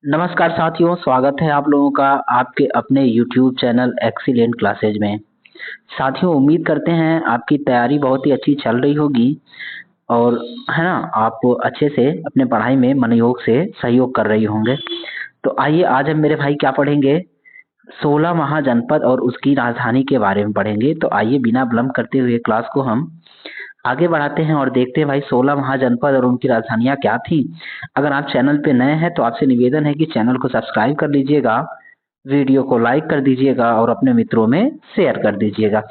नमस्कार साथियों, स्वागत है आप लोगों का आपके अपने YouTube चैनल एक्सीलेंट क्लासेज में। साथियों, उम्मीद करते हैं आपकी तैयारी बहुत ही अच्छी चल रही होगी और है ना, आप अच्छे से अपने पढ़ाई में मनोयोग से सहयोग कर रही होंगे। तो आइए आज हम मेरे भाई क्या पढ़ेंगे, 16 महाजनपद और उसकी राजधानी के बारे में पढ़ेंगे। तो आइए बिना विलंब करते हुए क्लास को हम आगे बढ़ाते हैं और देखते हैं भाई 16 महाजनपद और उनकी राजधानियां क्या थी। अगर आप चैनल पे नए हैं तो आपसे निवेदन है कि चैनल को सब्सक्राइब कर लीजिएगा, वीडियो को लाइक कर दीजिएगा और अपने मित्रों में शेयर कर दीजिएगा।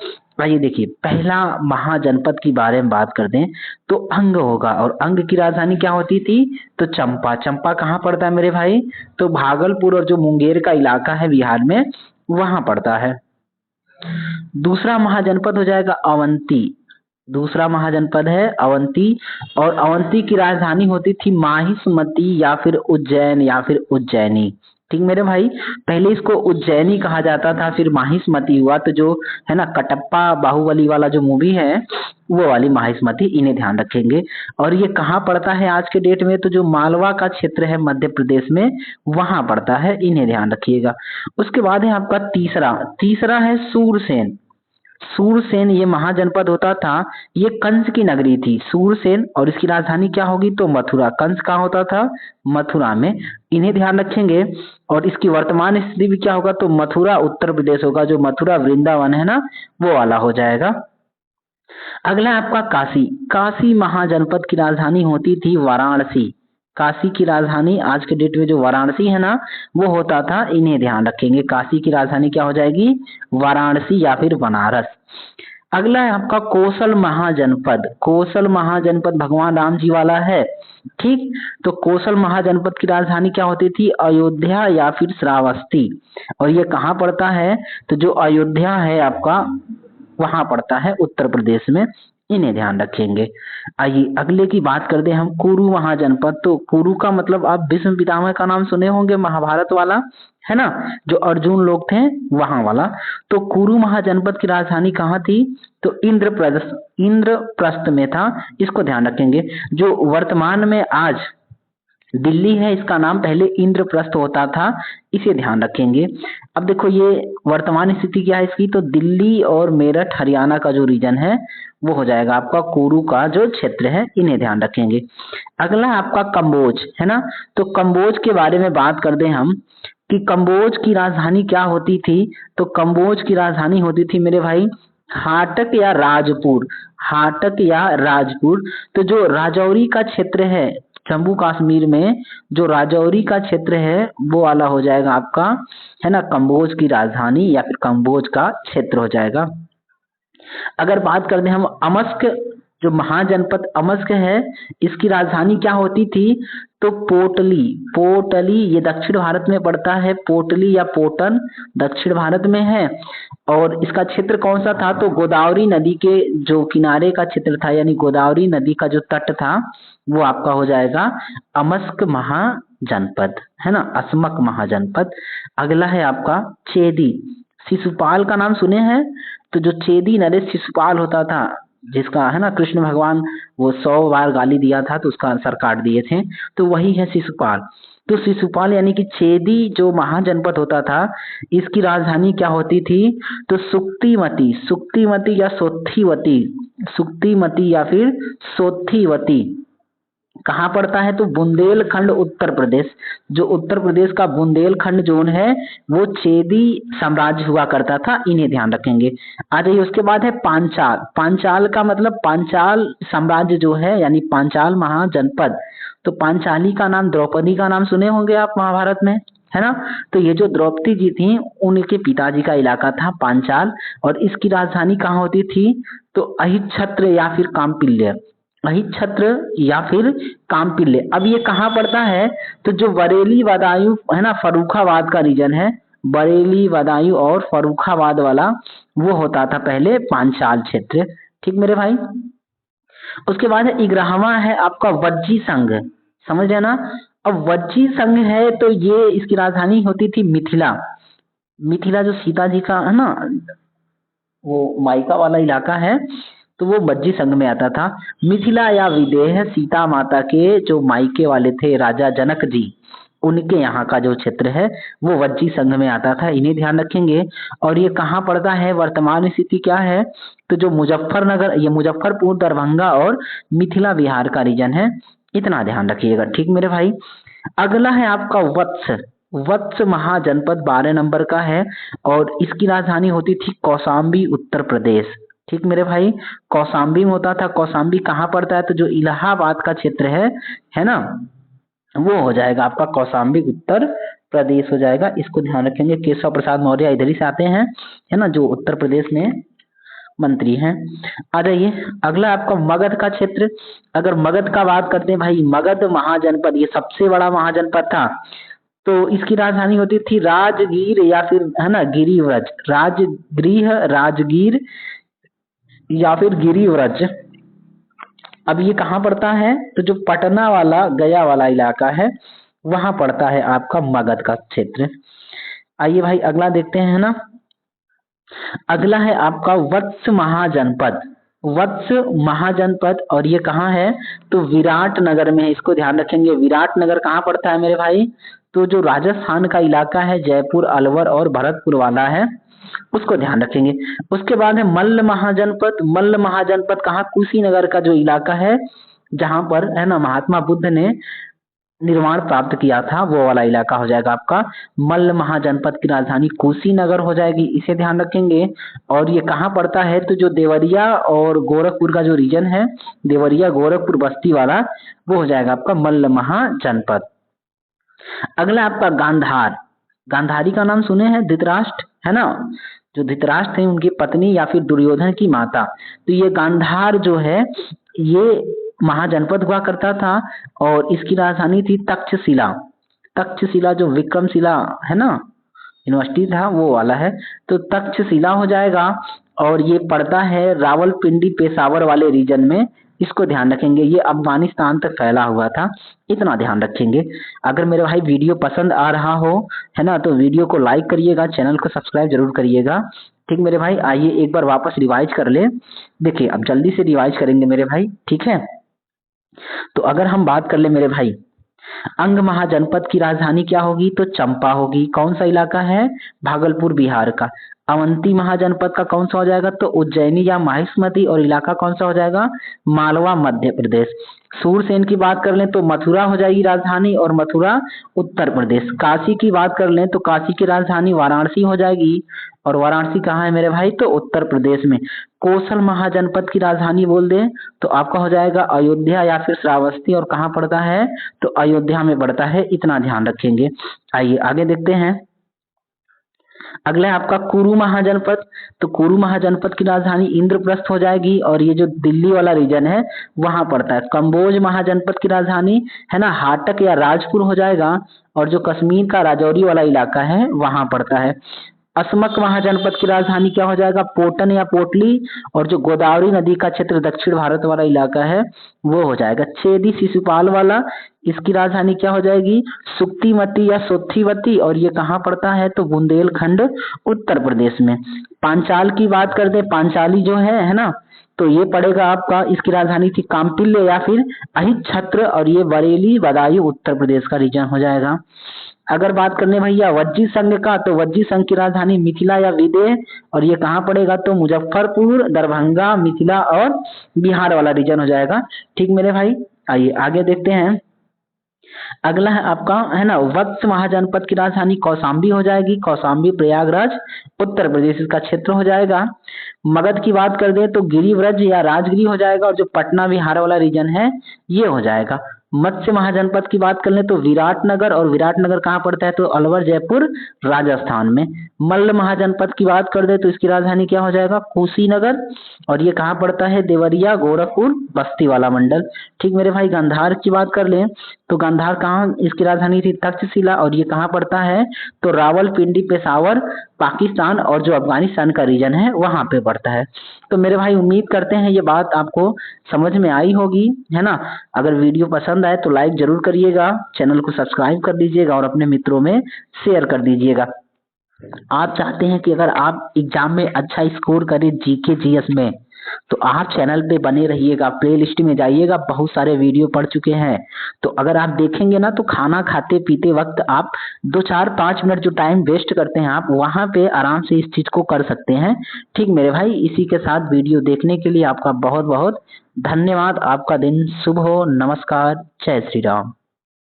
आइए देखिए, पहला महाजनपद के बारे में बात कर दें तो अंग होगा, और अंग की राजधानी क्या होती थी तो चंपा। चंपा कहाँ पड़ता है मेरे भाई, तो भागलपुर और जो मुंगेर का इलाका है बिहार में, वहां पड़ता है। दूसरा महाजनपद हो जाएगा अवंती। दूसरा महाजनपद है अवंती, और अवंती की राजधानी होती थी माहिष्मती या फिर उज्जैन या फिर उज्जैनी। ठीक मेरे भाई, पहले इसको उज्जैनी कहा जाता था, फिर माहिष्मती हुआ। तो जो है ना कटप्पा बाहुबली वाला जो मूवी है, वो वाली माहिष्मती, इन्हें ध्यान रखेंगे। और ये कहाँ पड़ता है आज के डेट में, तो जो मालवा का क्षेत्र है मध्य प्रदेश में, वहां पड़ता है, इन्हें ध्यान रखिएगा। उसके बाद है आपका तीसरा तीसरा है सूरसेन। सूरसेन ये महाजनपद होता था, ये कंस की नगरी थी सूरसेन, और इसकी राजधानी क्या होगी तो मथुरा। कंस कहाँ होता था, मथुरा में, इन्हें ध्यान रखेंगे। और इसकी वर्तमान स्थिति भी क्या होगा तो मथुरा उत्तर प्रदेश होगा, जो मथुरा वृंदावन है ना, वो वाला हो जाएगा। अगला है आपका काशी। काशी महाजनपद की राजधानी होती थी वाराणसी। काशी की राजधानी आज के डेट में जो वाराणसी है ना, वो होता था, इन्हें ध्यान रखेंगे। काशी की राजधानी क्या हो जाएगी, वाराणसी या फिर बनारस। अगला है आपका कोसल महाजनपद। कोसल महाजनपद भगवान राम जी वाला है। ठीक, तो कोसल महाजनपद की राजधानी क्या होती थी, अयोध्या या फिर श्रावस्ती। और ये कहाँ पड़ता है, तो जो अयोध्या है आपका, वहां पड़ता है उत्तर प्रदेश में, इन्हें ध्यान रखेंगे। आइए अगले की बात करते हैं हम, कुरु महाजनपद। तो कुरु का मतलब आप भीष्म पितामह का नाम सुने होंगे, महाभारत वाला है ना, जो अर्जुन लोग थे वहां वाला। तो कुरु महाजनपद की राजधानी कहाँ थी, तो इंद्रप्रस्थ में था, इसको ध्यान रखेंगे। जो वर्तमान में आज दिल्ली है, इसका नाम पहले इंद्रप्रस्थ होता था, इसे ध्यान रखेंगे। अब देखो ये वर्तमान स्थिति क्या है इसकी, तो दिल्ली और मेरठ हरियाणा का जो रीजन है, वो हो जाएगा आपका कुरु का जो क्षेत्र है, इन्हें ध्यान रखेंगे। अगला है आपका कंबोज, है ना। तो कंबोज के बारे में बात कर दें हम कि कंबोज की राजधानी क्या होती थी, तो कंबोज की राजधानी होती थी मेरे भाई हाटक या राजपुर। हाटक या राजपुर। तो जो राजौरी का क्षेत्र है जम्मू कश्मीर में, जो राजौरी का क्षेत्र है वो वाला हो जाएगा आपका, है ना, कंबोज की राजधानी या फिर कंबोज का क्षेत्र हो जाएगा। अगर बात करते हैं हम अमस्क, जो महाजनपद अमस्क है, इसकी राजधानी क्या होती थी तो पोटली। पोटली ये दक्षिण भारत में पड़ता है, पोटली या पोटन दक्षिण भारत में है। और इसका क्षेत्र कौन सा था, तो गोदावरी नदी के जो किनारे का क्षेत्र था, यानी गोदावरी नदी का जो तट था, वो आपका हो जाएगा अमस्क महाजनपद, है ना, असमक महाजनपद। अगला है आपका चेदी। शिशुपाल का नाम सुने हैं, तो जो चेदी नरेश शिशुपाल होता था, जिसका है ना कृष्ण भगवान वो 100 बार गाली दिया था तो उसका सर काट दिए थे, तो वही है शिशुपाल। तो शिशुपाल यानी कि चेदी जो महाजनपद होता था, इसकी राजधानी क्या होती थी तो सुक्तिमती। सुक्तिमती या सोत्थीवती, सुक्तिमती या फिर सोत्थीवती कहाँ पड़ता है तो बुंदेलखंड उत्तर प्रदेश। जो उत्तर प्रदेश का बुंदेलखंड जोन है, वो चेदी साम्राज्य हुआ करता था, इन्हें ध्यान रखेंगे। आ जाइए, उसके बाद है पांचाल। पांचाल का मतलब पांचाल साम्राज्य जो है, यानी पांचाल महाजनपद। तो पांचाली का नाम द्रौपदी का नाम सुने होंगे आप महाभारत में, है ना। तो ये जो द्रौपदी जी थी, उनके पिताजी का इलाका था पांचाल, और इसकी राजधानी कहाँ होती थी तो अहिच्छत्र या फिर काम्पिल्य। अहिच्छत्र या फिर काम्पिल्य। अब ये कहाँ पड़ता है तो जो बरेली बदायूं है ना, फर्रुखाबाद का रीजन है, बरेली बदायूं और फर्रुखाबाद वाला, वो होता था पहले पांचाल क्षेत्र। ठीक मेरे भाई। उसके बाद है इग्रहवा है आपका वज्जी संघ, समझ रहे ना। अब वज्जी संघ है तो ये इसकी राजधानी होती थी मिथिला। मिथिला जो सीता जी का है ना, वो मायका वाला इलाका है, तो वो वज्जी संघ में आता था। मिथिला या विदेह सीता माता के जो मायके वाले थे राजा जनक जी, उनके यहाँ का जो क्षेत्र है वो वज्जी संघ में आता था, इन्हें ध्यान रखेंगे। और ये कहाँ पड़ता है, वर्तमान स्थिति क्या है, तो जो मुजफ्फरनगर, ये मुजफ्फरपुर, दरभंगा और मिथिला बिहार का रीजन है, इतना ध्यान रखिएगा। ठीक मेरे भाई। अगला है आपका वत्स। वत्स महाजनपद 12 नंबर का है और इसकी राजधानी होती थी कौशाम्बी, उत्तर प्रदेश। ठीक मेरे भाई, कौशाम्बी में होता था। कौशाम्बी कहाँ पड़ता है, तो जो इलाहाबाद का क्षेत्र है ना, वो हो जाएगा आपका कौशाम्बी, उत्तर प्रदेश हो जाएगा। इसको ध्यान रखेंगे। केशव प्रसाद मौर्य इधर ही से आते हैं, है ना, जो उत्तर प्रदेश में मंत्री हैं। आ जाइए, अगला आपका मगध का क्षेत्र। अगर मगध का बात करते हैं भाई, मगध महाजनपद ये सबसे बड़ा महाजनपद था। तो इसकी राजधानी होती थी राजगीर या फिर, है ना, गिरिव्रज। राजगृह, राजगीर या फिर गिरिव्रज। अब ये कहाँ पड़ता है, तो जो पटना वाला, गया वाला इलाका है, वहां पड़ता है आपका मगध का क्षेत्र। आइए भाई अगला देखते हैं ना। अगला है आपका वत्स महाजनपद। वत्स महाजनपद, और ये कहाँ है, तो विराट नगर में है। इसको ध्यान रखेंगे। विराट नगर कहाँ पड़ता है मेरे भाई, तो जो राजस्थान का इलाका है, जयपुर, अलवर और भरतपुर वाला है, उसको ध्यान रखेंगे। उसके बाद है मल्ल महाजनपद। मल्ल महाजनपद कहाँ, कुशीनगर का जो इलाका है, जहां पर, है ना, महात्मा बुद्ध ने निर्माण प्राप्त किया था, वो वाला इलाका हो जाएगा आपका मल्ल महाजनपद। की राजधानी कुशीनगर हो जाएगी, इसे ध्यान रखेंगे। और ये कहाँ पड़ता है, तो जो देवरिया और गोरखपुर का जो रीजन है, देवरिया, गोरखपुर, बस्ती वाला, वो हो जाएगा आपका मल्ल महाजनपद। अगला आपका गांधार। गांधारी का नाम सुने हैं, धृतराष्ट्र, है ना, जो धृतराष्ट्र थे उनकी पत्नी या फिर दुर्योधन की माता। तो ये गांधार जो है, ये महाजनपद हुआ करता था और इसकी राजधानी थी तक्षशिला। तक्षशिला जो विक्रमशिला, है ना, यूनिवर्सिटी था, वो वाला है, तो तक्षशिला हो जाएगा। और ये पड़ता है रावलपिंडी, पेशावर वाले रीजन में। इसको ध्यान रखेंगे। ये अफगानिस्तान तक फैला हुआ था, इतना ध्यान रखेंगे। अगर मेरे भाई वीडियो पसंद आ रहा हो, है ना, तो वीडियो को लाइक करिएगा, चैनल को सब्सक्राइब जरूर करिएगा। ठीक मेरे भाई। आइए एक बार वापस रिवाइज कर ले। देखिए अब जल्दी से रिवाइज करेंगे मेरे भाई, ठीक है। तो अगर हम बात कर ले मेरे भाई, अंग महाजनपद की राजधानी क्या होगी, तो चंपा होगी। कौन सा इलाका है, भागलपुर, बिहार का। अवंती महाजनपद का कौन सा हो जाएगा, तो उज्जैनी या माहिष्मती, और इलाका कौन सा हो जाएगा, मालवा, मध्य प्रदेश। सूरसेन की बात कर लें तो मथुरा हो जाएगी राजधानी, और मथुरा उत्तर प्रदेश। काशी की बात कर लें तो काशी की राजधानी वाराणसी हो जाएगी, और वाराणसी कहाँ है मेरे भाई, तो उत्तर प्रदेश में। कौशल महाजनपद की राजधानी बोल दें तो आपका हो जाएगा अयोध्या या फिर श्रावस्ती, और कहाँ पड़ता है, तो अयोध्या में पड़ता है, इतना ध्यान रखेंगे। आइए आगे देखते हैं। अगला है आपका कुरु महाजनपद। तो कुरु महाजनपद की राजधानी इंद्रप्रस्थ हो जाएगी, और ये जो दिल्ली वाला रीजन है वहां पड़ता है। कंबोज महाजनपद की राजधानी, है ना, हाटक या राजपुर हो जाएगा, और जो कश्मीर का राजौरी वाला इलाका है वहां पड़ता है। असमक महाजनपद की राजधानी क्या हो जाएगा, पोटन या पोटली, और जो गोदावरी नदी का क्षेत्र, दक्षिण भारत वाला इलाका है, वो हो जाएगा। छेदी शिशुपाल वाला, इसकी राजधानी क्या हो जाएगी, सुक्तिमती या सोत्थीवती, और ये कहाँ पड़ता है, तो बुंदेलखंड, उत्तर प्रदेश में। पांचाल की बात करते हैं, पांचाली जो है ना, तो ये पड़ेगा आपका, इसकी राजधानी थी काम्पिल्य या फिर अहिच्छत्र, और ये बरेली, बदायूं, उत्तर प्रदेश का रीजन हो जाएगा। अगर बात करने भैया वज्जी संघ का, तो वज्जी संघ की राजधानी मिथिला या विदेह, और ये कहाँ पड़ेगा, तो मुजफ्फरपुर, दरभंगा, मिथिला और बिहार वाला रीजन हो जाएगा। ठीक मेरे भाई। आइए आगे देखते हैं। अगला है आपका, है ना, वत्स महाजनपद की राजधानी कौशाम्बी हो जाएगी। कौशाम्बी, प्रयागराज, उत्तर प्रदेश इसका क्षेत्र हो जाएगा। मगध की बात कर दे तो गिरिव्रज या राजगिरी हो जाएगा, और जो पटना बिहार वाला रीजन है ये हो जाएगा। मत्स्य महाजनपद की बात कर ले तो विराटनगर, और विराटनगर कहाँ पड़ता है, तो अलवर, जयपुर, राजस्थान में। मल्ल महाजनपद की बात कर दे तो इसकी राजधानी क्या हो जाएगा, कुशीनगर, और ये कहाँ पड़ता है, देवरिया, गोरखपुर, बस्ती वाला मंडल। ठीक मेरे भाई। गांधार की बात कर ले तो गांधार कहाँ, इसकी राजधानी थी तक्षशिला, और ये कहाँ पड़ता है, तो रावलपिंडी, पेशावर, पाकिस्तान, और जो अफगानिस्तान का रीजन है वहां पे पड़ता है। तो मेरे भाई उम्मीद करते हैं ये बात आपको समझ में आई होगी, है ना। अगर वीडियो पसंद आए तो लाइक जरूर करिएगा, चैनल को सब्सक्राइब कर दीजिएगा और अपने मित्रों में शेयर कर दीजिएगा। आप चाहते हैं कि अगर आप एग्जाम में अच्छा स्कोर करें जीके जीएस में, तो आप चैनल पे बने रहिएगा, प्लेलिस्ट में जाइएगा, बहुत सारे वीडियो पढ़ चुके हैं। तो अगर आप देखेंगे ना, तो खाना खाते पीते वक्त आप 2 4 5 मिनट जो टाइम वेस्ट करते हैं, आप वहां पे आराम से इस चीज को कर सकते हैं। ठीक मेरे भाई, इसी के साथ वीडियो देखने के लिए आपका बहुत बहुत धन्यवाद। आपका दिन शुभ हो। नमस्कार। जय श्री राम।